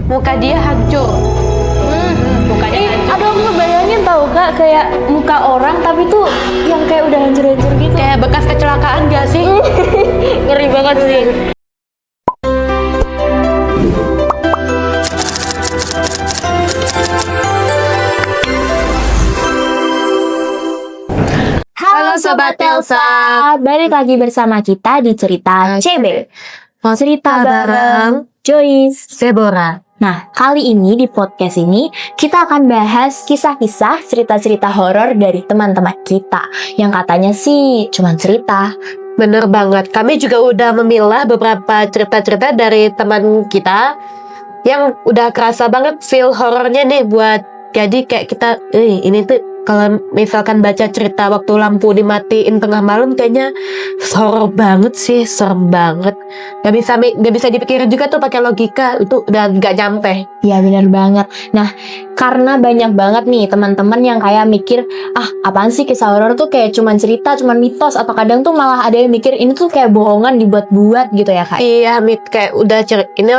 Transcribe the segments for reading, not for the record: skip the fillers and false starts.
muka dia hancur. Mukanya hancur. Aduh, aku ngebayangin tau Kak, kayak muka orang tapi tuh yang kayak udah hancur-hancur gitu. Kayak bekas kecelakaan gak sih? Ngeri banget sih. Halo Sobat Telsa, balik lagi bersama kita di cerita CB. Cerita bareng Joyce, Sebora. Nah, kali ini di podcast ini kita akan bahas kisah-kisah cerita-cerita horor dari teman-teman kita yang katanya sih cuma cerita. Bener banget, kami juga udah memilah beberapa cerita-cerita dari teman kita yang udah kerasa banget feel horornya nih buat. Jadi kayak kita, ini tuh kalau misalkan baca cerita waktu lampu dimatiin tengah malam kayaknya horor banget sih, serem banget. Gak bisa dipikirin juga tuh pakai logika, itu udah gak nyampe. Ya benar banget. Nah, karena banyak banget nih teman-teman yang kayak mikir, apaan sih kisah horor tuh kayak cuman cerita, cuman mitos, atau kadang tuh malah ada yang mikir ini tuh kayak bohongan dibuat-buat gitu ya Kak. Iya, kayak udah ini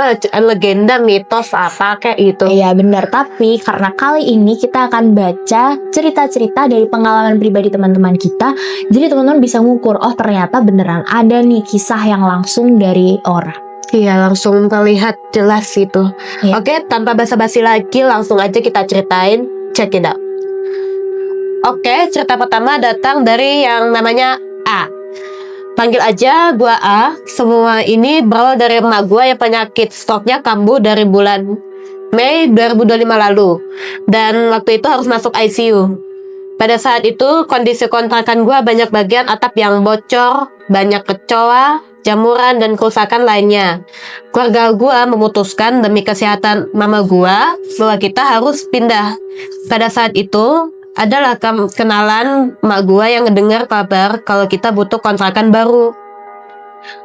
legenda, mitos apa kayak gitu. Iya benar, tapi karena kali ini kita akan baca cerita-cerita dari pengalaman pribadi teman-teman kita, jadi teman-teman bisa ngukur, oh ternyata beneran ada nih kisah yang langsung dari orang. Iya, langsung terlihat jelas gitu. Iya. Oke, tanpa basa-basi lagi, langsung aja kita ceritain. Check it out. Oke, cerita pertama datang dari yang namanya A. Panggil aja gua A. Semua ini berawal dari emak gua yang penyakit stroke-nya kambuh dari bulan Mei 2025 lalu. Dan waktu itu harus masuk ICU. Pada saat itu, kondisi kontrakan gua banyak bagian atap yang bocor, banyak kecoa, jamuran, dan kerusakan lainnya. Keluarga gua memutuskan demi kesehatan mama gua bahwa kita harus pindah. Pada saat itu, adalah kenalan mak gua yang ngedengar kabar kalau kita butuh kontrakan baru.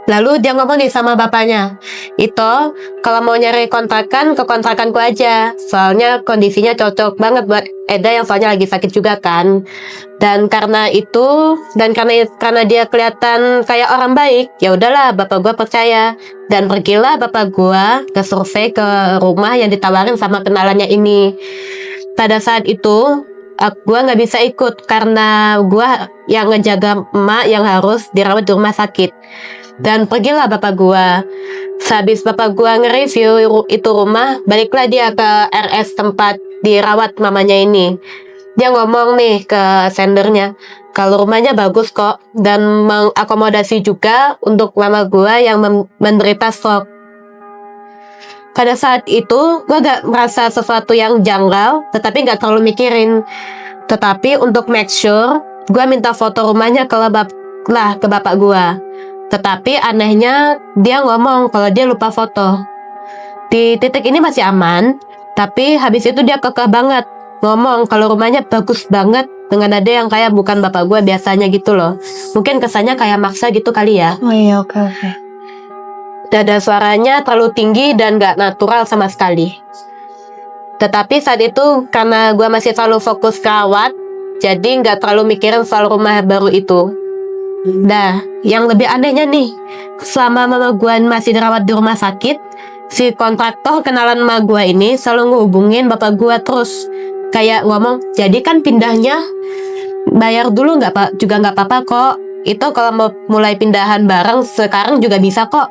Lalu dia ngomong nih sama bapaknya, Ito, kalau mau nyari kontrakan ke kontrakanku aja, soalnya kondisinya cocok banget buat Eda yang soalnya lagi sakit juga kan. Dan karena itu, karena dia kelihatan kayak orang baik, ya udahlah bapak gua percaya. Dan pergilah bapak gua ke survei ke rumah yang ditawarin sama kenalannya ini. Pada saat itu gue nggak bisa ikut karena gue yang ngejaga emak yang harus dirawat di rumah sakit. Dan pergilah bapak gue. Sehabis bapak gue nge-review itu rumah, baliklah dia ke RS tempat dirawat mamanya ini. Dia ngomong nih ke sendernya, kalau rumahnya bagus kok dan mengakomodasi juga untuk mama gue yang menderita stroke. Pada saat itu, gue gak merasa sesuatu yang janggal, tetapi gak terlalu mikirin. Tetapi untuk make sure, gue minta foto rumahnya ke bapak gue. Tetapi anehnya, dia ngomong kalau dia lupa foto. Di titik ini masih aman, tapi habis itu dia kekeh banget. Ngomong kalau rumahnya bagus banget, dengan ada yang kayak bukan bapak gue biasanya gitu loh. Mungkin kesannya kayak maksa gitu kali ya. Oh iya, oke. Dada suaranya terlalu tinggi dan gak natural sama sekali. Tetapi saat itu karena gue masih terlalu fokus kerawat, jadi gak terlalu mikirin soal rumah baru itu. Nah, yang lebih anehnya nih, selama mama gue masih dirawat di rumah sakit, si kontraktor kenalan mama gue ini selalu ngehubungin bapak gue terus. Kayak ngomong, jadi kan pindahnya bayar dulu juga gak apa-apa kok. Itu kalau mau mulai pindahan bareng sekarang juga bisa kok.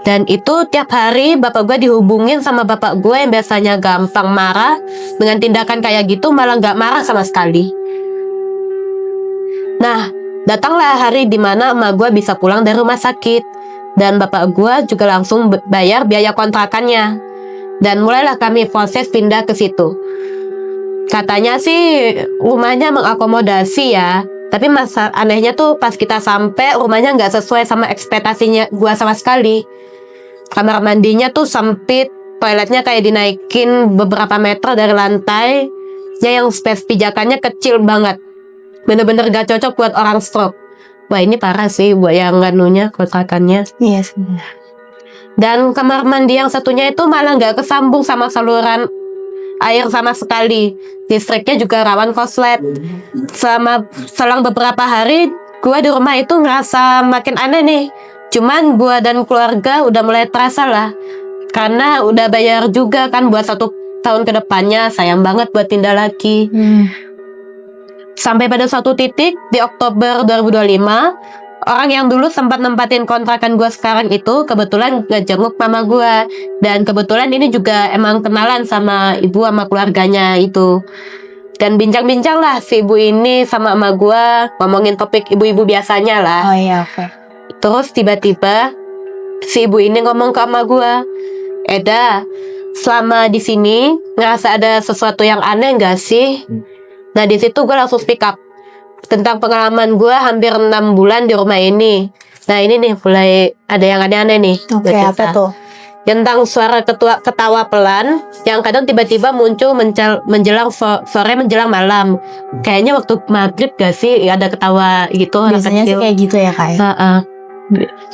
Dan itu tiap hari bapak gue dihubungin sama bapak gue yang biasanya gampang marah, dengan tindakan kayak gitu malah gak marah sama sekali. Nah, datanglah hari dimana emak gue bisa pulang dari rumah sakit. Dan bapak gue juga langsung bayar biaya kontrakannya. Dan mulailah kami proses pindah ke situ. Katanya sih rumahnya mengakomodasi ya. Tapi anehnya tuh pas kita sampai rumahnya gak sesuai sama ekspektasinya gue sama sekali. Kamar mandinya tuh sempit, toiletnya kayak dinaikin beberapa meter dari lantai, yang space pijakannya kecil banget. Bener-bener gak cocok buat orang stroke. Wah ini parah sih buat yang kontrakannya. Iya sebenarnya. Dan kamar mandi yang satunya itu malah gak kesambung sama saluran air sama sekali. Listriknya juga rawan korslet. Selang beberapa hari, gue di rumah itu ngerasa makin aneh nih. Cuman gue dan keluarga udah mulai terasa lah karena udah bayar juga kan buat 1 tahun ke depannya, sayang banget buat pindah lagi. Sampai pada suatu titik di Oktober 2025, orang yang dulu sempat nempatin kontrakan gue sekarang itu kebetulan ngejenguk mama gue. Dan kebetulan ini juga emang kenalan sama ibu sama keluarganya itu. Dan bincang-bincang lah si ibu ini sama emak gue, ngomongin topik ibu-ibu biasanya lah. Oh iya, oke. Terus tiba-tiba si ibu ini ngomong ke emak gue, Eda, selama di sini ngerasa ada sesuatu yang aneh gak sih? Nah di situ gue langsung speak up tentang pengalaman gue hampir 6 bulan di rumah ini. Nah ini nih mulai ada yang aneh-aneh nih. Oke, apa tuh? Tentang suara ketawa pelan yang kadang tiba-tiba muncul menjelang sore menjelang malam. Kayaknya waktu maghrib gak sih ada ketawa gitu anak Biasanya sih kecil. kayak gitu ya, Kak.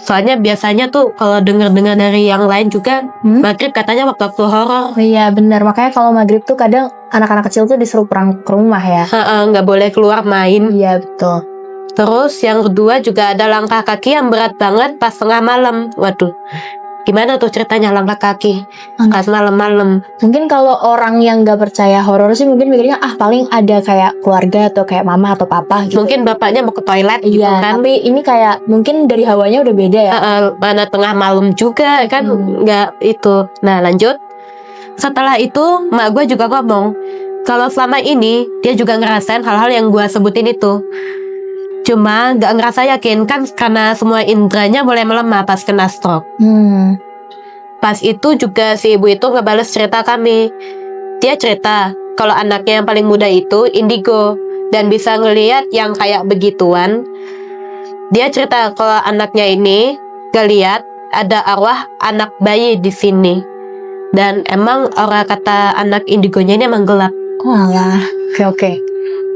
Soalnya biasanya tuh kalau dengar-dengar dari yang lain juga maghrib katanya waktu horor. Oh iya benar, makanya kalau maghrib tuh kadang anak-anak kecil tuh disuruh pulang ke rumah ya. Nggak boleh keluar main. Iya betul. Terus yang kedua juga ada langkah kaki yang berat banget pas tengah malam. Waduh, gimana tuh ceritanya langkah kaki pas malam-malam? Mungkin kalau orang yang nggak percaya horor sih mungkin mikirnya paling ada kayak keluarga atau kayak mama atau papa gitu. Mungkin bapaknya mau ke toilet gitu Iya, kan. tapi ini kayak mungkin dari hawanya udah beda ya. Mana tengah malam juga kan nggak itu. Nah lanjut. Setelah itu mak gue juga ngomong kalau selama ini dia juga ngerasain hal-hal yang gue sebutin itu. Cuma gak ngerasa yakin kan karena semua indranya mulai melemah pas kena stroke. Pas itu juga si ibu itu ngebales cerita kami. Dia cerita kalau anaknya yang paling muda itu indigo dan bisa ngelihat yang kayak begituan. Dia cerita kalau anaknya ini ngelihat ada arwah anak bayi di sini. Dan emang aura kata anak indigonya ini emang gelap. Walah, oke.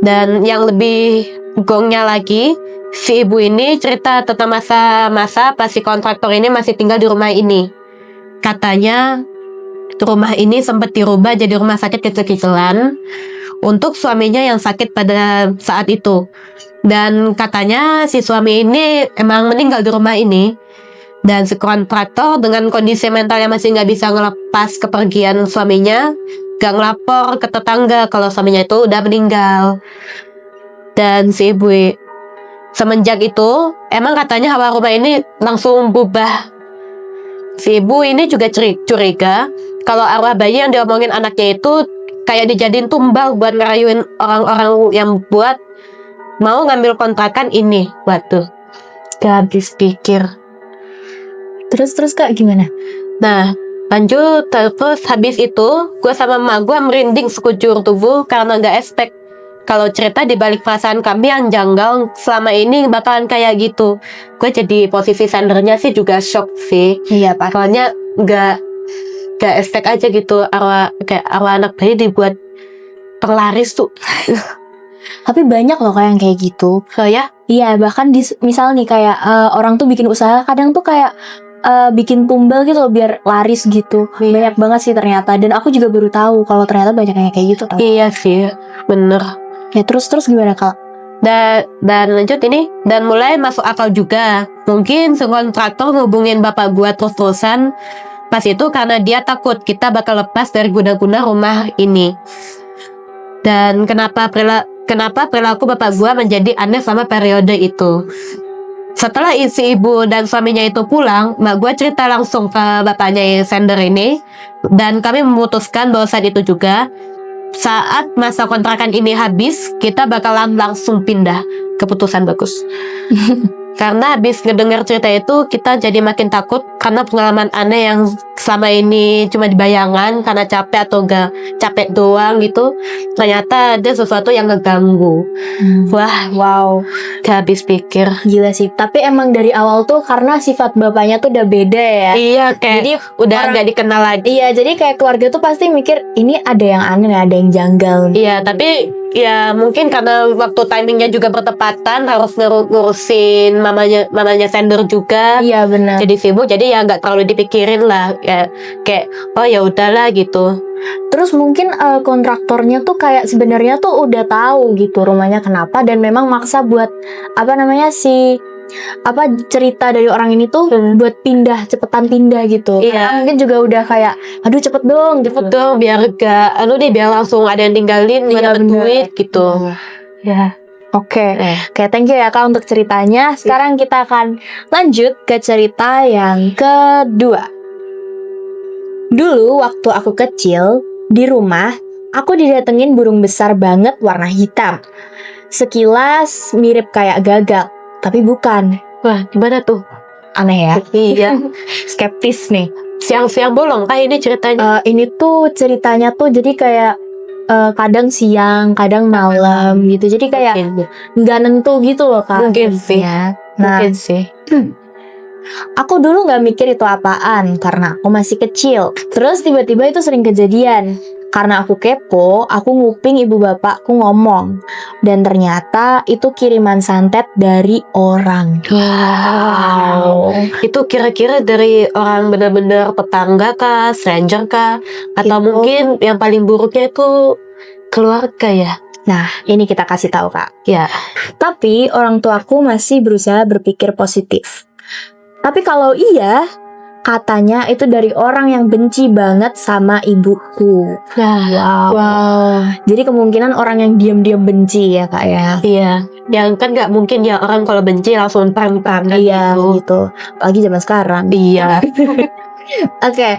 Dan yang lebih gongnya lagi, si ibu ini cerita tentang masa-masa pas si kontraktor ini masih tinggal di rumah ini. Katanya rumah ini sempat dirubah jadi rumah sakit kecil-kecilan untuk suaminya yang sakit pada saat itu. Dan katanya si suami ini emang meninggal di rumah ini. Dan si kontraktor dengan kondisi mental yang masih nggak bisa ngelepas kepergian suaminya, gak ngelapor ke tetangga kalau suaminya itu udah meninggal. Dan si ibu semenjak itu emang katanya hawa rumah ini langsung berubah. Si ibu ini juga curiga kalau arwah bayi yang diomongin anaknya itu kayak dijadiin tumbal buat ngerayuin orang-orang yang buat mau ngambil kontrakan ini. Waduh, gak habis pikir. Terus Kak gimana? Nah lanjut, terus habis itu gue sama emak gue merinding sekujur tubuh karena gak expect kalau cerita di balik perasaan kami yang janggal selama ini bakalan kayak gitu. Gue jadi posisi sendernya sih juga shock sih. Iya Pak. Soalnya gak expect aja gitu arwah anak bayi dibuat penglaris tuh. Tapi banyak loh kayak yang kayak gitu. So ya? Iya, bahkan misal nih kayak orang tuh bikin usaha kadang tuh kayak bikin tumbal gitu loh biar laris gitu. Banyak banget sih ternyata. Dan aku juga baru tahu kalau ternyata banyak yang kayak gitu. Tau. Iya sih, bener. Ya terus gimana Kak? Dan lanjut ini, dan mulai masuk akal juga. Mungkin si kontraktor ngubungin bapak gua terus-terusan pas itu karena dia takut kita bakal lepas dari guna-guna rumah ini. Dan kenapa perilaku bapak gua menjadi aneh selama periode itu. Setelah si ibu dan suaminya itu pulang, mak gue cerita langsung ke bapaknya sender ini. Dan kami memutuskan bahwa saat itu juga, saat masa kontrakan ini habis, kita bakalan langsung pindah. Keputusan bagus. Karena habis ngedengar cerita itu, kita jadi makin takut karena pengalaman aneh yang selama ini cuma di bayangan karena capek atau gak capek doang gitu. Ternyata ada sesuatu yang ngeganggu. Wah, Wow, gak habis pikir. gila sih. Tapi emang dari awal tuh karena sifat bapaknya tuh udah beda ya. Iya, kayak Jadi udah gak dikenal lagi. Iya, jadi kayak keluarga tuh pasti mikir ini ada yang aneh, ada yang janggal. Iya, tapi ya mungkin karena waktu timingnya juga bertepatan, harus ngurusin mamanya sender juga. Iya benar. Jadi sibuk, jadi ya nggak terlalu dipikirin lah. Ya, kayak oh ya udahlah gitu. Terus mungkin kontraktornya tuh kayak sebenarnya tuh udah tahu gitu rumahnya kenapa dan memang maksa buat si cerita dari orang ini tuh buat cepetan pindah gitu. Iya. Karena mungkin juga udah kayak aduh cepet dong gitu. Cepet dong biar gak biar langsung ada yang tinggalin, Iya, dapat bener. duit gitu. Ya. Oke, thank you ya Kak untuk ceritanya. Sekarang kita akan lanjut ke cerita yang kedua. Dulu waktu aku kecil, di rumah, aku didatengin burung besar banget warna hitam. Sekilas mirip kayak gagak, tapi bukan. Wah, gimana tuh? Aneh ya? Iya. Skeptis nih. Siang-siang bolong kah ini ceritanya? Ini tuh ceritanya tuh jadi kayak kadang siang, kadang malam gitu. Jadi kayak nggak nentu gitu loh Kak. Mungkin sih. Nah, Mungkin sih. aku dulu nggak mikir itu apaan karena aku masih kecil. Terus tiba-tiba itu sering kejadian. Karena aku kepo, aku nguping ibu bapakku ngomong. Dan ternyata itu kiriman santet dari orang. Wow. Itu kira-kira dari orang benar-benar tetangga kah, stranger kah, atau Itu- mungkin yang paling buruknya itu keluarga ya? Nah, ini kita kasih tahu Kak. Ya. Tapi orang tuaku masih berusaha berpikir positif. Tapi kalau iya, katanya itu dari orang yang benci banget sama ibuku. Wow. Jadi kemungkinan orang yang diam-diam benci ya Kak ya. Iya. Yang kan nggak mungkin ya orang kalau benci langsung terang-terangan Iya gitu. gitu. Apalagi zaman sekarang. Iya. Oke.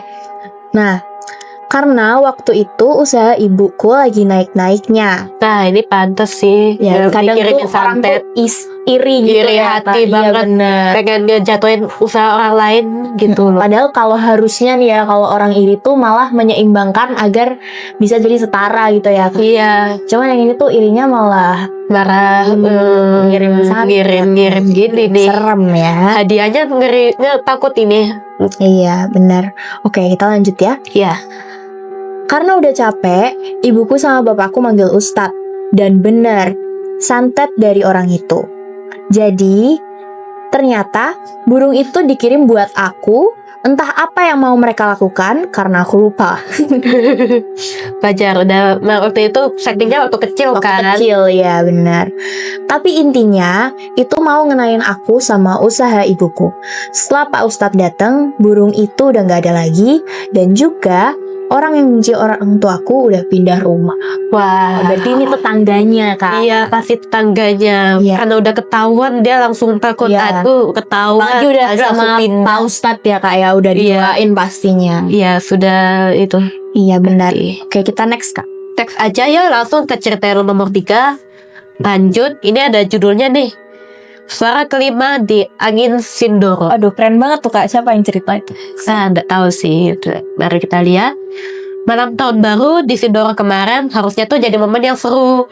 Nah, karena waktu itu usaha ibuku lagi naik-naiknya. Nah ini pantas sih. Ya, kadang Mikirin tuh orang santet. tuh iri gitu Iri ya. hati Kak. Iya, banget. bener. Pengen ngejatuhin usaha orang lain gitu loh. Padahal kalau harusnya nih ya, kalau orang iri tuh malah menyeimbangkan agar bisa jadi setara gitu ya Kak. Iya. Cuman yang ini tuh irinya malah Marah. ngirim santet. Ngirim gini nih. Serem ya. Hadiahnya ngerinya takut ini. Iya benar. Oke kita lanjut ya. Iya. Karena udah capek, ibuku sama bapakku manggil ustadz. Dan bener, santet dari orang itu. Jadi, ternyata burung itu dikirim buat aku. Entah apa yang mau mereka lakukan, karena aku lupa. Wajar, udah waktu itu settingnya waktu kecil Waktu kan. kecil, ya benar. Tapi intinya, itu mau ngenain aku sama usaha ibuku. Setelah Pak Ustadz datang, burung itu udah gak ada lagi. Dan juga, orang yang benci orang tuaku udah pindah rumah. Wah. Berarti ini tetangganya Kak. Iya, pasti tetangganya. Iya. Karena udah ketahuan dia langsung takut. Iya. Aduh, ketahuan. Apalagi udah langsung sama pindah. Pak Ustadz ya Kak ya. Udah Iya. didoain pastinya. Iya, sudah itu. Iya benar. Oke. Oke kita next Kak. Teks aja ya langsung ke cerita yang nomor 3. Lanjut, ini ada judulnya nih. Suara kelima di angin Sindoro. Aduh keren banget tuh Kak. Siapa yang cerita itu? Saya nggak tahu sih. Mari kita lihat. Malam tahun baru di Sindoro kemarin harusnya tuh jadi momen yang seru.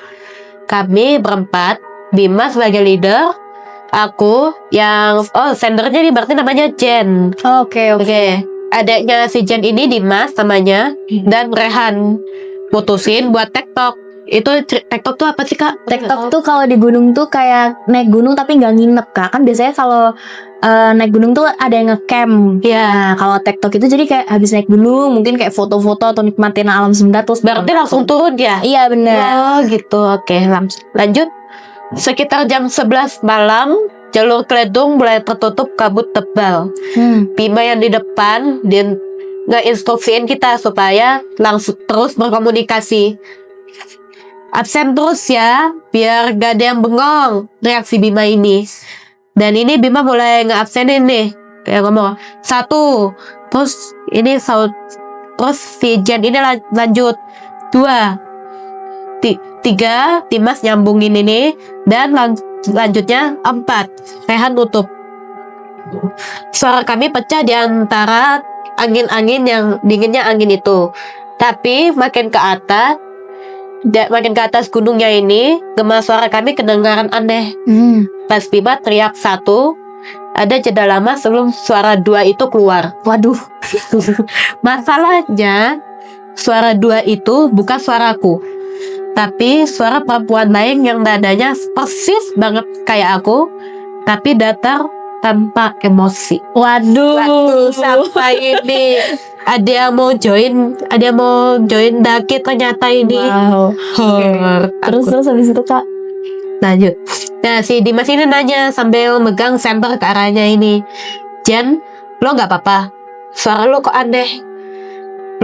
Kami berempat, Bima sebagai leader, aku yang sendernya nih berarti namanya Jen. Oke. Oke, adanya si Jen ini Dimas namanya dan Rehan mutusin buat TikTok. Itu TikTok tuh apa sih Kak? TikTok tuh kalau di gunung tuh kayak naik gunung tapi nggak nginep Kak. Kan biasanya kalau naik gunung tuh ada yang ngecamp. Ya, Nah kalau TikTok itu jadi kayak habis naik gunung mungkin kayak foto-foto atau nikmatin alam semesta terus berarti langsung turun ya? Iya bener. Oh gitu, oke lanjut. Sekitar jam 11 malam, jalur Kledung mulai tertutup kabut tebal. Bima yang di depan dan nge-instruksiin kita supaya langsung terus berkomunikasi. Absen terus ya, biar gak ada yang bengong reaksi Bima ini. Dan ini Bima mulai nge-absenin nih, kayak ngomong 1, terus ini terus si Jen ini lanjut 2, 3, Dimas nyambungin ini, dan lanjutnya 4, Rehan tutup. Suara kami pecah di antara angin-angin yang dinginnya angin itu. Tapi makin ke atas gunungnya ini, gema suara kami kedengaran aneh. Pas Bima teriak 1, ada jeda lama sebelum suara 2 itu keluar. Waduh. Masalahnya, suara 2 itu bukan suaraku, tapi suara perempuan lain yang nadanya persis banget kayak aku, tapi datar tanpa emosi. Waduh. Sampai ini ada yang mau join daki ternyata ini. Wow. Horror. Terus habis itu Kak. Lanjut. Nah, si Dimas ini nanya sambil megang senter ke arahnya ini. Jen, lo nggak apa-apa? Suara lo kok aneh?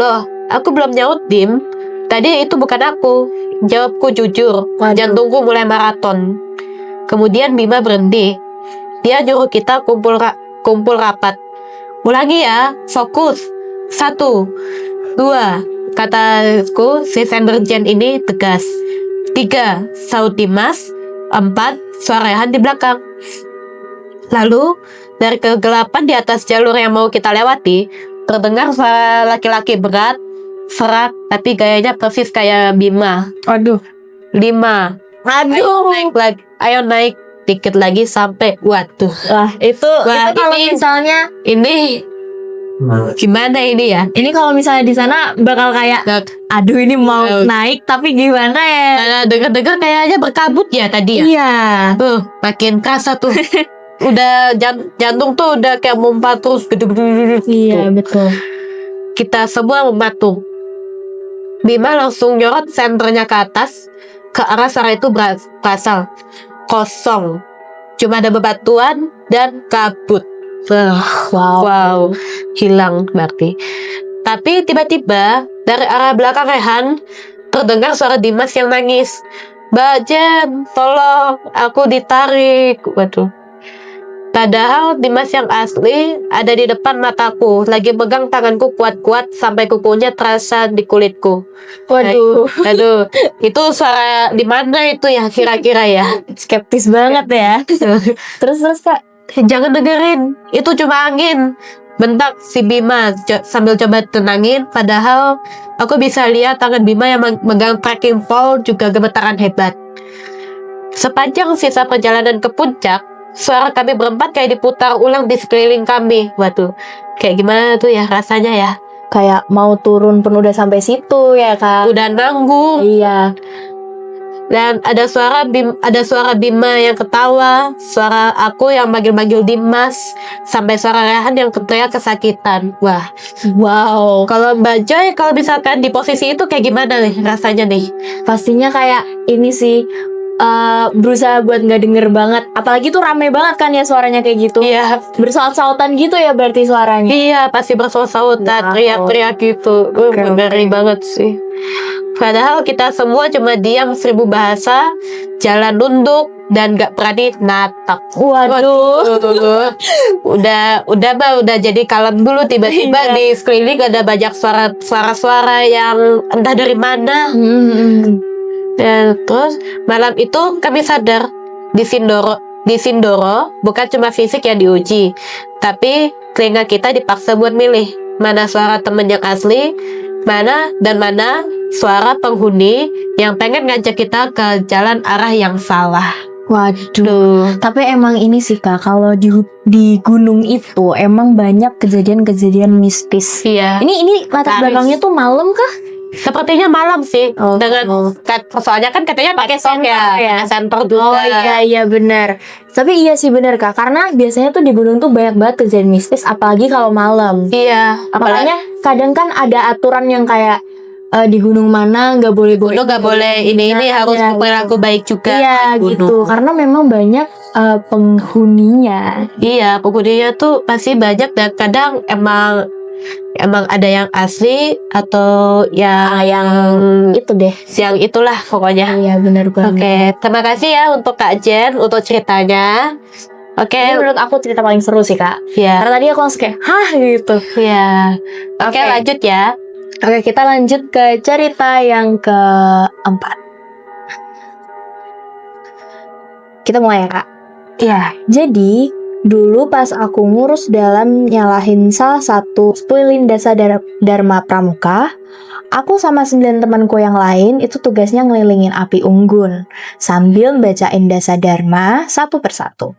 Loh, aku belum nyaut, Dim. Tadi itu bukan aku. Jawabku jujur. Waduh. Jantungku mulai maraton. Kemudian Bima berhenti. Dia nyuruh kita kumpul rapat. Ulangi ya, fokus. 1, 2, kataku si sender Jen ini tegas. 3, saut Dimas. 4, suara Rehan di belakang. Lalu, dari kegelapan di atas jalur yang mau kita lewati, terdengar suara laki-laki berat, serak, tapi gayanya persis kayak Bima. Aduh. 5, ayo naik dikit lagi sampai, waduh. Wah, itu kalau misalnya Ini gimana ini ya? ini kalau misalnya di sana bakal kayak aduh ini mau naik tapi gimana ya? Nah, dengar-dengar kayaknya berkabut ya tadi ya. Iya. Tuh, makin kerasa tuh. Udah jantung tuh udah kayak mempat terus gedug-gedug. Iya, betul. Kita semua mematung. Bima langsung nyorot senternya ke atas, ke arah suara itu berasal. Kosong. Cuma ada bebatuan dan kabut. Wow. Hilang berarti. Tapi tiba-tiba dari arah belakang Rehan terdengar suara Dimas yang nangis. Mbak Jen, tolong, aku ditarik. Waduh. Padahal Dimas yang asli ada di depan mataku, lagi megang tanganku kuat-kuat sampai kukunya terasa di kulitku. Waduh. Aduh, itu suara di mana itu ya kira-kira ya? Skeptis banget ya. Terus Kak. Jangan dengerin, itu cuma angin. Bentak si Bima sambil coba tenangin. Padahal aku bisa lihat tangan Bima yang megang trekking pole juga gemetaran hebat. Sepanjang sisa perjalanan ke puncak, suara kami berempat kayak diputar ulang di sekeliling kami. Waduh, kayak gimana tuh ya rasanya ya? Kayak mau turun pun udah sampai situ ya Kak. Udah nanggung. Iya. Dan ada suara Bima yang ketawa, suara aku yang manggil-manggil Dimas, sampai suara Rehan yang teriak kesakitan. Wah, wow. Kalau Mbak Joy, kalau misalkan di posisi itu kayak gimana nih rasanya nih? Pastinya kayak ini sih, berusaha buat nggak denger banget. Apalagi tuh rame banget kan ya suaranya kayak gitu. Iya, bersaut-sautan gitu ya berarti suaranya. Iya, pasti bersaut-sautan, teriak-teriak gitu. Ngeri banget sih. Padahal kita semua cuma diam 1000 bahasa, jalan nunduk dan gak berani natap. Waduh. Udah jadi kalem dulu. Tiba-tiba di sekeliling ada banyak suara-suara yang entah dari mana. Dan terus malam itu kami sadar di Sindoro bukan cuma fisik yang diuji, tapi telinga kita dipaksa buat milih mana suara temen yang asli, mana suara penghuni yang pengen ngajak kita ke jalan arah yang salah. Waduh. Tapi emang ini sih Kak, kalau di gunung itu emang banyak kejadian-kejadian mistis. Iya. Ini latar belakangnya tuh malam kah? Sepertinya malam sih. Soalnya kan katanya pakai song ya. Center juga. Oh iya benar. Tapi iya sih benar Kak, karena biasanya tuh di gunung tuh banyak banget kejadian mistis, apalagi kalau malam. Iya. Makanya kadang kan ada aturan yang kayak di gunung mana nggak boleh lo nggak boleh ini harus berperilaku baik juga. Iya gitu, karena memang banyak penghuninya. Iya, penghuninya tuh pasti banyak dan kadang emang ada yang asli atau yang itu deh, yang itulah pokoknya. Iya benar banget. Oke, terima kasih ya untuk Kak Jen untuk ceritanya. Oke, menurut aku cerita paling seru sih Kak. Iya. Karena tadi aku langsung kayak hah gitu. Iya. Oke, lanjut ya. Oke, kita lanjut ke cerita yang keempat. Kita mulai ya Kak. Iya. Jadi dulu pas aku ngurus dalam nyalahin salah satu spoilin dasa Dharma Pramuka, aku sama 9 temanku yang lain itu tugasnya ngelilingin api unggun sambil bacain dasa Dharma satu persatu.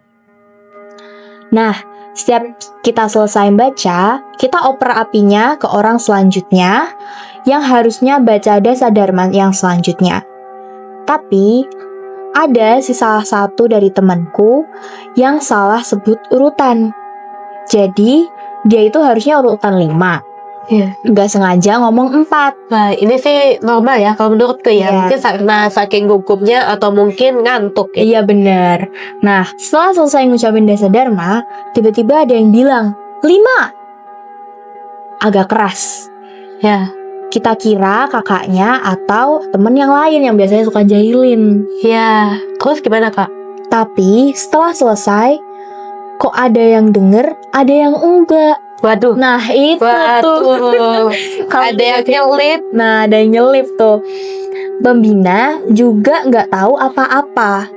Nah, setiap kita selesai baca, kita oper apinya ke orang selanjutnya yang harusnya baca dasa Dharma yang selanjutnya. Tapi ada salah satu dari temanku yang salah sebut urutan. Jadi, dia itu harusnya urutan 5. Iya. Nggak sengaja ngomong 4. Nah, ini sih normal ya kalau menurutku ya. Iya. Mungkin karena saking gugupnya atau mungkin ngantuk ya. Iya bener. Nah, setelah selesai ngucapin dasa dharma, tiba-tiba ada yang bilang 5. Agak keras. Ya. Kita kira kakaknya atau temen yang lain yang biasanya suka jahilin. Ya. Terus gimana Kak? Tapi setelah selesai, kok ada yang denger, ada yang enggak. Waduh. Nah itu tuh. Waduh. Kalau Ada yang nyelip. Nah ada yang nyelip tuh. Pembina juga nggak tahu apa-apa.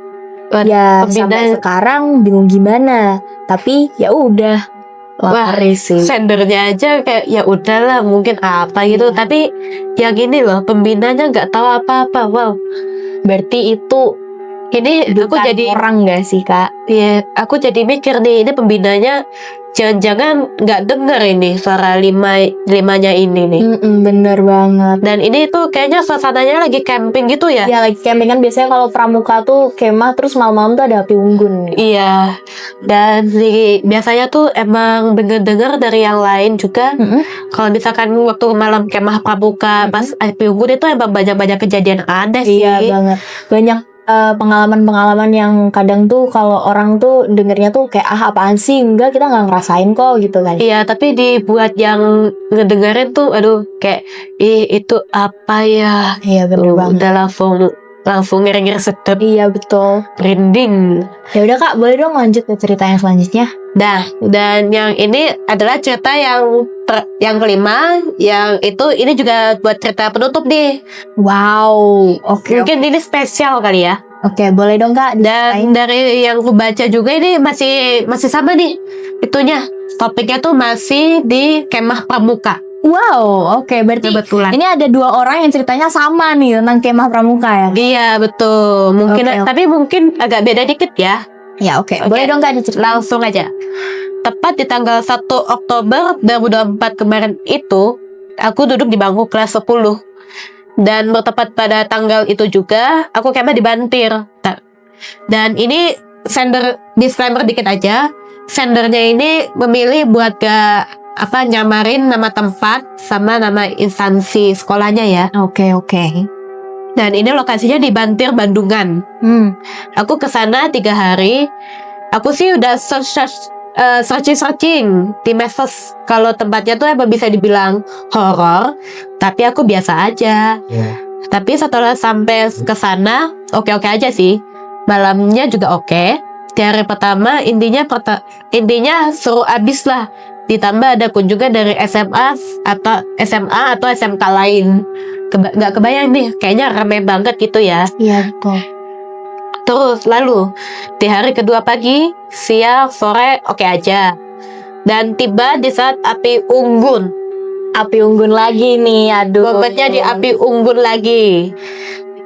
Waduh, Ya pembina- sampai sekarang bingung gimana. Tapi ya udah. Wah, sih. sendernya aja kayak ya udahlah mungkin apa gitu. Tapi yang ini loh pembinanya nggak tahu apa-apa. Wow. Berarti itu ini aku Bukan jadi orang nggak sih kak? ya aku jadi mikir nih ini pembinanya jangan-jangan nggak dengar ini suara limanya ini nih. Bener banget. Dan ini tuh kayaknya suasananya lagi camping gitu ya. Ya lagi camping kan biasanya kalau pramuka tuh kemah terus malam-malam tuh ada api unggun. Iya. Dan biasanya tuh emang denger-dengar dari yang lain juga. Kalau misalkan waktu malam kemah pramuka pas api unggun itu emang banyak-banyak kejadian aneh sih. Iya banget. Banyak pengalaman-pengalaman yang kadang tuh kalau orang tuh dengernya tuh kayak apaan sih, enggak kita nggak ngerasain kok gitu kan. Iya, tapi dibuat yang ngedengerin tuh aduh kayak itu apa ya? Iya bener banget. Udah langsung ngeri-ngeri sedep, Iya betul. merinding. Ya udah kak, boleh dong lanjut ke cerita yang selanjutnya. Nah, dan yang ini adalah cerita yang kelima, yang itu ini juga buat cerita penutup nih. Wow. Oke. Mungkin ini spesial kali ya. Oke, boleh dong kak. Dan dari yang aku baca juga ini masih sama nih itunya. Topiknya tuh masih di kemah pramuka. Wow, oke. Berarti Kebetulan. ini ada 2 orang yang ceritanya sama nih tentang kemah pramuka ya. Iya betul. Mungkin Oke. tapi mungkin agak beda dikit ya. Ya oke. Oke. Boleh dong kak diceritain. Langsung aja. Tepat di tanggal 1 Oktober 2024 kemarin itu, aku duduk di bangku kelas 10. Dan bertepat pada tanggal itu juga, aku kemah di Bantir. Dan ini disclaimer dikit aja. Sendernya ini memilih buat nyamarin nama tempat sama nama instansi sekolahnya ya. Oke. Dan ini lokasinya di Bantir, Bandungan. Aku kesana 3 hari. Aku sih udah searching di medsos kalau tempatnya tuh emang bisa dibilang horor, tapi aku biasa aja. Tapi setelah sampai ke sana, oke-oke aja sih. Malamnya juga oke. Di hari pertama intinya seru abis lah. Ditambah ada kunjungan dari SMA atau SMK lain. Nggak kebayang nih, kayaknya rame banget gitu ya. Iya betul. Terus lalu di hari kedua pagi, siang, sore oke aja. Dan tiba di saat api unggun. Api unggun lagi nih, aduh. Momennya di api unggun lagi.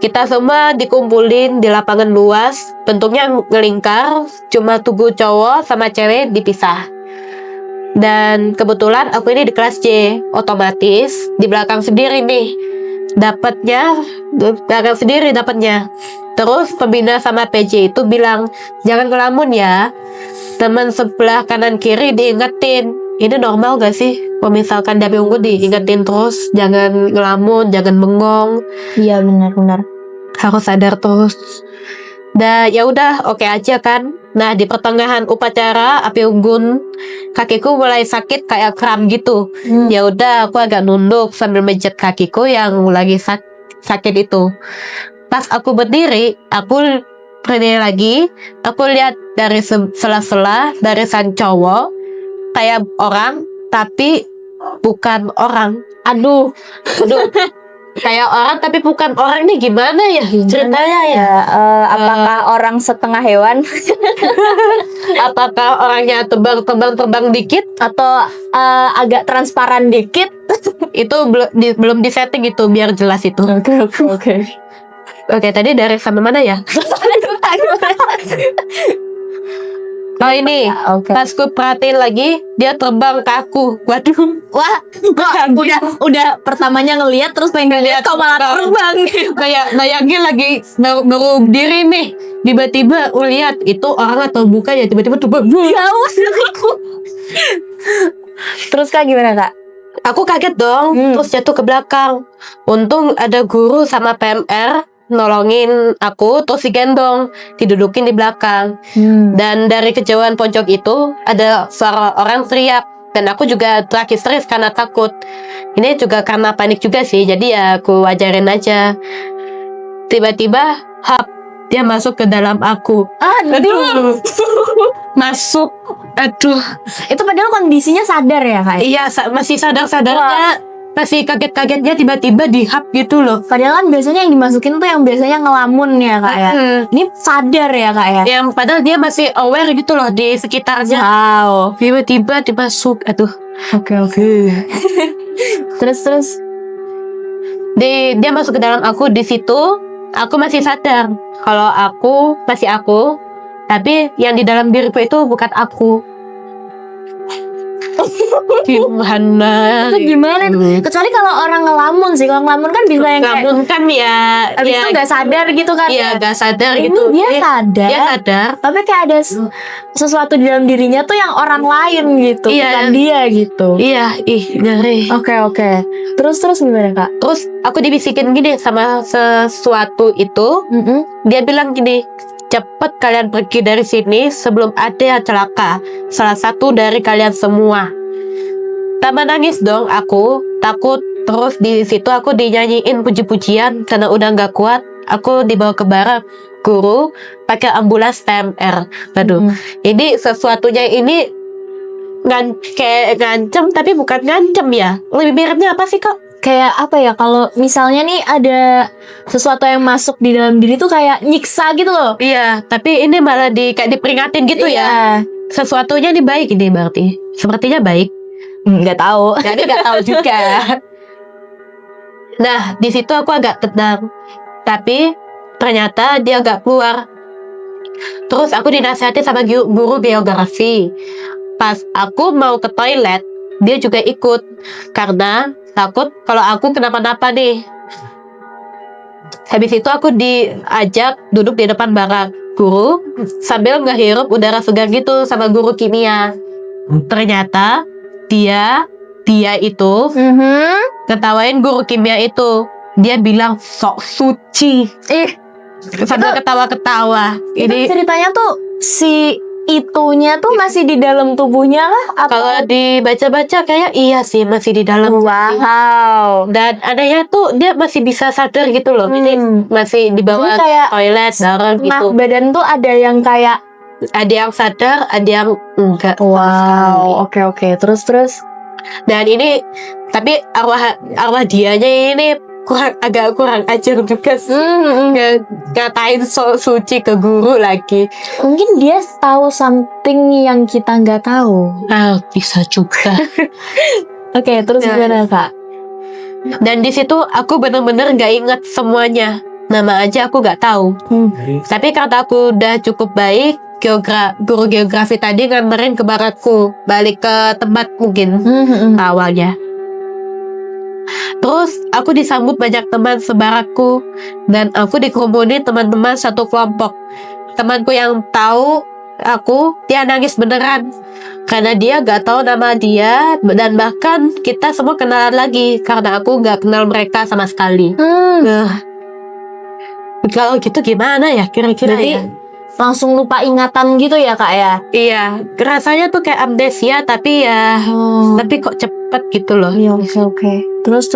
Kita semua dikumpulin di lapangan luas, bentuknya ngelingkar, cuma tunggu cowok sama cewek dipisah. Dan kebetulan aku ini di kelas C, otomatis di belakang sendiri nih. Belakang sendiri dapatnya. Terus pembina sama PJ itu bilang, jangan ngelamun ya. Teman sebelah kanan kiri diingetin. Ini normal gak sih? Kalau misalkan dari unggun diingetin terus, jangan ngelamun, jangan bengong. Iya benar. Harus sadar terus. Dan ya udah oke aja kan. Nah di pertengahan upacara api unggun, kakiku mulai sakit kayak kram gitu. Ya udah aku agak nunduk sambil menjat kakiku yang lagi sakit itu. Pas aku berdiri lagi, aku lihat dari sela-sela dari sang cowok kayak orang tapi bukan orang. Aduh. Kayak orang tapi bukan orang, nih gimana ya ceritanya ya? Apakah orang setengah hewan Apakah orangnya terbang dikit atau agak transparan dikit? itu belum disetting itu biar jelas itu. Oke, tadi dari sampai mana ya? Oh ini, pas ku perhatiin lagi dia terbang ke aku. Waduh, Wah, udah pertamanya ngelihat terus pengen lihat kau malah terbang. kayak bayangin lagi baru diri nih, tiba-tiba lihat itu orang atau bukan ya, tiba-tiba terbang. Terus kak gimana kak? Aku kaget dong, terus jatuh ke belakang. Untung ada guru sama PMR nolongin aku, terus digendong, didudukin di belakang. Dan dari kejauhan pojok itu ada suara orang teriak. Dan aku juga teriak-histeris karena takut. Ini juga karena panik juga sih, jadi ya aku wajarin aja. Tiba-tiba, dia masuk ke dalam aku. Aduh. Masuk. Aduh. Itu padahal kondisinya sadar ya Kak? Iya, masih sadar-sadarnya, masih kaget-kagetnya tiba-tiba dihap gitu loh. Padahal kan biasanya yang dimasukin tuh yang biasanya ngelamun ya Kak ya. Ini sadar ya Kak ya. Yang padahal dia masih aware gitu loh di sekitarnya. Wow. Tiba-tiba dimasuk. Aduh. Oke. Terus. Dia masuk ke dalam aku. Di situ aku masih sadar kalau aku masih aku, tapi yang di dalam diriku itu bukan aku. Gimana? Itu gimana? Kecuali kalau orang ngelamun sih. Kalau ngelamun kan bisa yang kayak Ngelamun kan ya. abis itu gak sadar gitu kan. Iya, gak sadar Ini gitu. dia sadar. Dia sadar. Tapi kayak ada sesuatu di dalam dirinya tuh yang orang lain gitu. Iya. Bukan dia gitu. Iya, ngeri. Oke. Terus gimana Kak? Terus aku dibisikin gini sama sesuatu itu. Dia bilang gini, "Cepet kalian pergi dari sini sebelum ada yang celaka salah satu dari kalian semua." Tambah nangis dong aku, takut. Terus di situ aku dinyanyiin puji-pujian karena udah nggak kuat. Aku dibawa ke barak guru pakai ambulans PMR. Aduh, ini sesuatunya ini kayak ngancem tapi bukan ngancem ya. Lebih miripnya apa sih Kak? Kayak apa ya, kalau misalnya nih ada sesuatu yang masuk di dalam diri tuh kayak nyiksa gitu loh. Iya, tapi ini malah kayak diperingatin gitu ya. Sesuatunya ini baik ini berarti. Sepertinya baik. Nggak tahu. Jadi nggak tahu juga. Nah, di situ aku agak tenang. Tapi ternyata dia nggak keluar. Terus aku dinasihati sama guru geografi. Pas aku mau ke toilet, dia juga ikut karena takut kalau aku kenapa-napa nih. Habis itu aku diajak duduk di depan barak guru sambil ngehirup udara segar gitu sama guru kimia. Ternyata dia itu ketawain guru kimia itu. Dia bilang sok suci. Sambil ketawa-ketawa. Ini ceritanya tuh si itunya tuh masih di dalam tubuhnya kah? Kalau dibaca-baca kayak iya sih masih di dalam. Wow. Dan adanya tuh dia masih bisa sadar gitu loh. Ini masih dibawa ke toilet bareng gitu. Badan tuh ada yang kayak ada yang sadar, ada yang enggak. Wow. Oke. Terus. Dan ini tapi arwah dianya ini agak kurang ajar juga sih. Ngatain suci ke guru lagi. Mungkin dia tahu something yang kita nggak tahu. Bisa juga. Oke, terus gimana Kak? Dan di situ aku bener-bener nggak inget semuanya. Nama aja aku nggak tahu. Tapi karena aku udah cukup baik, guru geografi tadi nganterin ke barakku, balik ke tempat mungkin awalnya. Terus aku disambut banyak teman sebarakku dan aku dikerumunin teman-teman satu kelompok. Temanku yang tahu aku, dia nangis beneran karena dia gak tahu nama dia dan bahkan kita semua kenalan lagi karena aku gak kenal mereka sama sekali. Kalau gitu gimana ya kira-kira? Berarti ya? Langsung lupa ingatan gitu ya Kak ya? Iya, rasanya tuh kayak amnesia tapi ya tapi kok cepet gitu loh. Iya, oke. Terus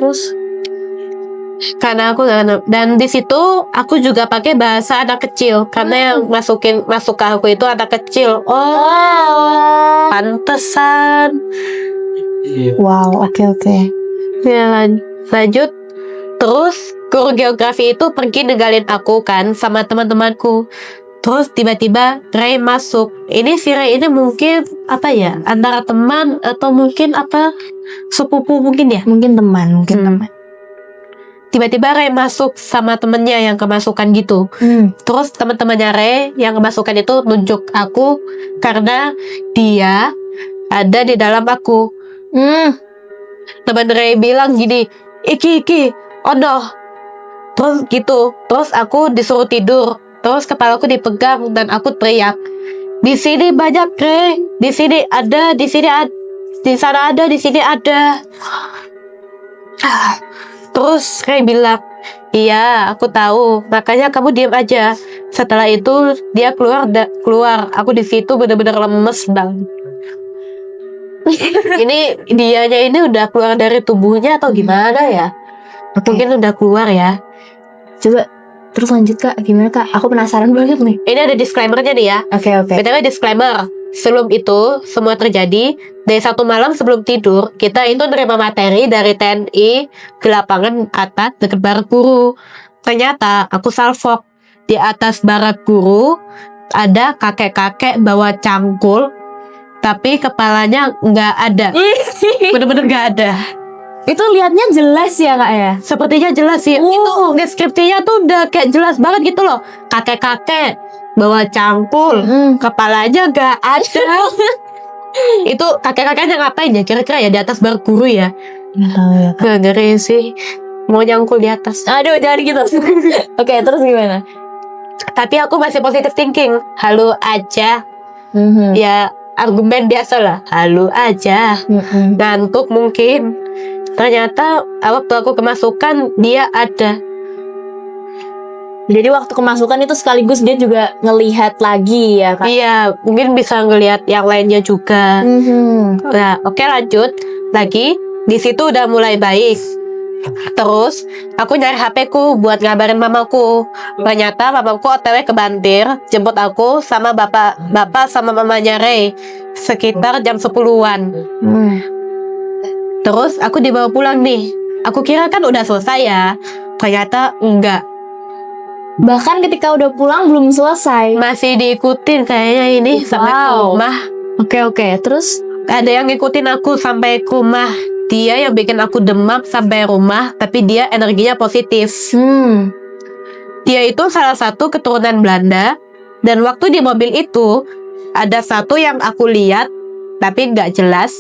karena aku dan di situ aku juga pakai bahasa anak kecil karena yang masuk ke aku itu anak kecil. Pantesan. Wow, oke. Ya, lanjut. Terus guru geografi itu pergi ninggalin aku kan sama teman-temanku. Terus tiba-tiba Ray masuk. Ini si Ray ini mungkin apa ya? Antara teman atau mungkin apa? Sepupu mungkin ya? Mungkin teman. Tiba-tiba Ray masuk sama temennya yang kemasukan gitu. Terus teman-temannya Ray yang kemasukan itu nunjuk aku karena dia ada di dalam aku. Teman Ray bilang gini, Iki, ono. Terus gitu. Terus aku disuruh tidur. Terus kepalaku dipegang dan aku teriak, di sini banyak Ray, di sini ada. di sana ada, di sini ada. Terus Ray bilang, iya aku tahu, makanya kamu diam aja. Setelah itu dia keluar. Aku di situ benar-benar lemes bang. Ini dianya ini udah keluar dari tubuhnya atau gimana ya? Mungkin udah keluar ya. Coba terus lanjut Kak, gimana Kak? Aku penasaran banget nih. Ini ada disclaimer-nya nih ya. Oke. BTW disclaimer, sebelum itu semua terjadi dari satu malam sebelum tidur, kita itu nerima materi dari TNI ke lapangan atas dekat barak guru. Ternyata aku salfok. Di atas barak guru ada kakek-kakek bawa cangkul, tapi kepalanya nggak ada. Bener-bener nggak ada. Itu liatnya jelas ya Kak ya? Sepertinya jelas sih. Itu deskripsinya tuh udah kayak jelas banget gitu loh. Kakek-kakek bawa cangkul, kepalanya gak ada. Itu kakek-kakeknya ngapain ya kira-kira ya di atas barak guru ya? Nggak tahu ya Kak. Gak ngeri sih. Mau nyangkul di atas. Aduh jangan gitu. Oke, terus gimana? Tapi aku masih positive thinking. Halu aja. Ya argumen biasa lah. Halu aja. Ngantuk mungkin. Ternyata waktu aku kemasukan dia ada. Jadi waktu kemasukan itu sekaligus dia juga ngelihat lagi ya Kak? Iya, mungkin bisa ngelihat yang lainnya juga. Nah, oke lanjut lagi. Di situ udah mulai baik. Terus aku nyari HP-ku buat ngabarin mamaku. Ternyata mamaku OTW ke Bantir, jemput aku sama bapak sama mamanya Ray sekitar jam 10-an. Terus aku dibawa pulang nih. Aku kira kan udah selesai ya. Ternyata enggak. Bahkan ketika udah pulang belum selesai. Masih diikutin kayaknya ini sampai ke rumah. Oke. Terus ada yang ngikutin aku sampai ke rumah. Dia yang bikin aku demam sampai rumah, tapi dia energinya positif. Dia itu salah satu keturunan Belanda. Dan waktu di mobil itu ada satu yang aku lihat, tapi nggak jelas.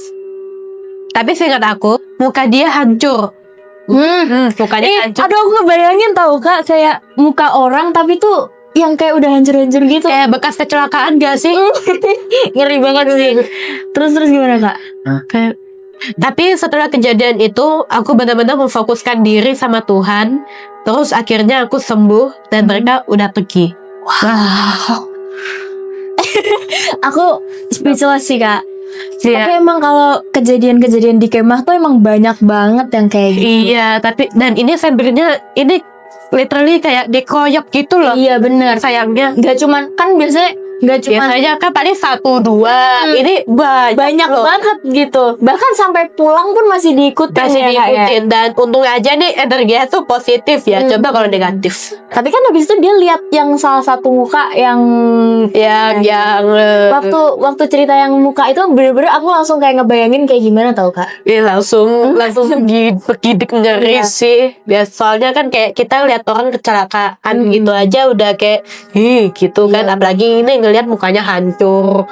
Tapi seingat aku, muka dia hancur. Mukanya hancur. Aduh aku ngebayangin tahu Kak, kayak muka orang tapi tuh yang kayak udah hancur-hancur gitu. Kayak bekas kecelakaan gak sih? Ngeri banget sih. Terus gimana Kak? Tapi setelah kejadian itu, aku benar-benar memfokuskan diri sama Tuhan. Terus akhirnya aku sembuh dan mereka udah pergi. Wow. Aku speechless sih Kak. Iya. Tapi emang kalau kejadian-kejadian di kemah tuh emang banyak banget yang kayak gitu. Iya, tapi dan ini sebenarnya ini literally kayak dikoyok gitu loh. Iya bener. Sayangnya Gak cuman, kan biasanya gak cuman biasanya kan paling 1-2. Ini banyak loh. banget gitu. Bahkan sampai pulang pun masih diikutin Masih ya, Kak, ya. diikutin. Dan untung aja nih energinya tuh positif ya. Coba kalau negatif. Tapi kan habis itu dia lihat yang salah satu muka yang waktu cerita yang muka itu bener-bener aku langsung kayak ngebayangin kayak gimana tau Kak. langsung gidik ngeri Iya. sih. Ya, soalnya kan kayak kita lihat orang kecelakaan gitu aja udah kayak gitu kan. Iya. Apalagi ini ngelihat mukanya hancur.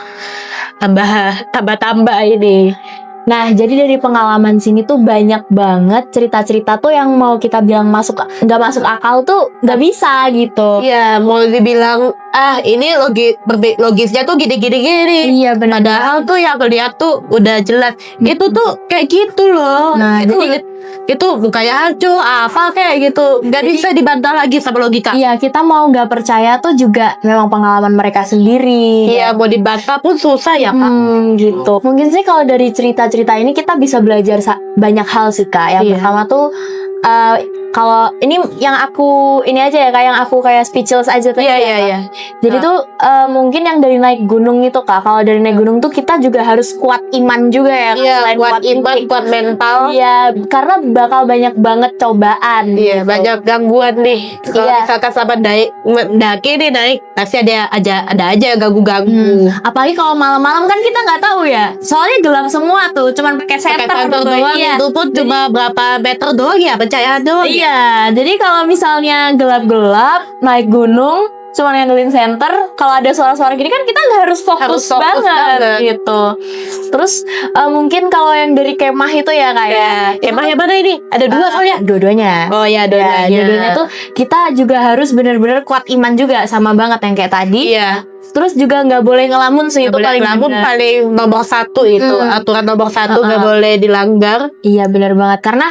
Tambah ini. Nah, jadi dari pengalaman sini tuh banyak banget cerita-cerita tuh yang mau kita bilang nggak masuk akal tuh nggak bisa gitu. Iya, mau dibilang ini logisnya tuh gini. Iya benar. Padahal tuh yang lihat tuh udah jelas. Itu tuh kayak gitu loh. Nah, itu mukanya hancur, apa kayak gitu. Nggak bisa dibantah lagi sama logika. Iya, kita mau nggak percaya tuh juga memang pengalaman mereka sendiri. Iya, mau dibantah pun susah ya, Pak. Gitu. Mungkin sih kalau dari cerita-cerita ini kita bisa belajar banyak hal sih Kak. Yang pertama tuh kalau ini yang aku ini aja ya Kak, yang aku kayak speechless aja tadi. Iya. Jadi tuh mungkin yang dari naik gunung itu Kak. Kalau dari naik gunung tuh kita juga harus kuat iman juga ya Kak. Iya, Selain kuat iman, kuat mental. Iya, karena bakal banyak banget cobaan. Iya, gitu. banyak gangguan nih. Kalau Iya. misalkan sama mendaki nih naik, pasti ada aja ganggu-ganggu. Apalagi kalau malam-malam kan kita nggak tahu ya. Soalnya gelap semua tuh, cuman pakai senter Pakai doang, Iya. itu pun cuma berapa meter doang ya, pencahayaan doang. Iya, jadi kalau misalnya gelap-gelap naik gunung, cuma ngandelin senter, kalau ada suara-suara gini kan kita nggak harus Harus fokus fokus banget. gitu. Terus mungkin kalau yang dari kemah itu ya kayak Emang yang mana ini? Ada dua soalnya. dua-duanya. Oh ya, Ya, dua-duanya tuh kita juga harus benar-benar kuat iman juga sama banget yang kayak tadi. Iya. Terus juga nggak boleh ngelamun sih, itu paling Namun benar. paling nomor 1 itu aturan nomor 1 nggak boleh dilanggar. Iya benar banget, karena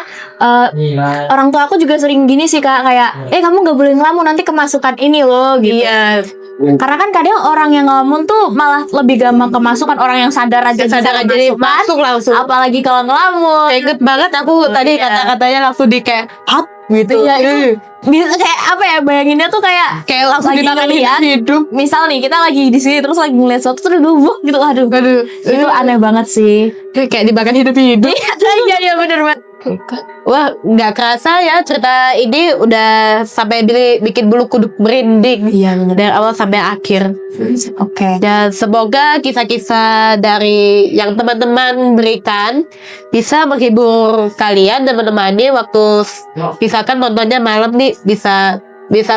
orang tua aku juga sering gini sih Kak, kayak kamu nggak boleh ngelamun, nanti kemasukan ini loh gitu. Iya, Karena kan kadang orang yang ngelamun tuh malah lebih gampang kemasukan, orang yang sadar aja bisa sadar aja nih, kemasukan, masuk langsung. apalagi kalau ngelamun. Inget banget aku tadi kata-katanya langsung di kayak hap gitu. Iya, itu bisa kayak apa ya, bayanginnya tuh kayak Langsung lagi dimakan ngeliat, hidup. misal nih kita lagi di sini terus lagi ngeliat sesuatu terus dubuk gitu, aduh itu aneh banget sih. Kayak dimakan hidup-hidup. Iya bener banget. Wah, nggak kerasa ya cerita ini udah sampai bikin bulu kuduk merinding. Iya bener. Dari awal sampai akhir. Oke. Dan semoga kisah-kisah dari yang teman-teman berikan bisa menghibur kalian dan menemani waktu misalkan nontonnya malam nih, bisa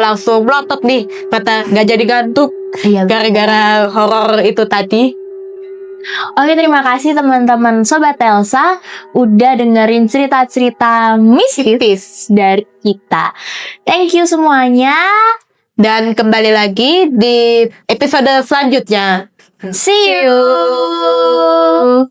langsung melotot nih mata, nggak jadi ngantuk Iya. gara-gara horor itu tadi. Oke, terima kasih teman-teman Sobat Telsa udah dengerin cerita-cerita mistis dari kita. Thank you semuanya. Dan kembali lagi di episode selanjutnya. See you.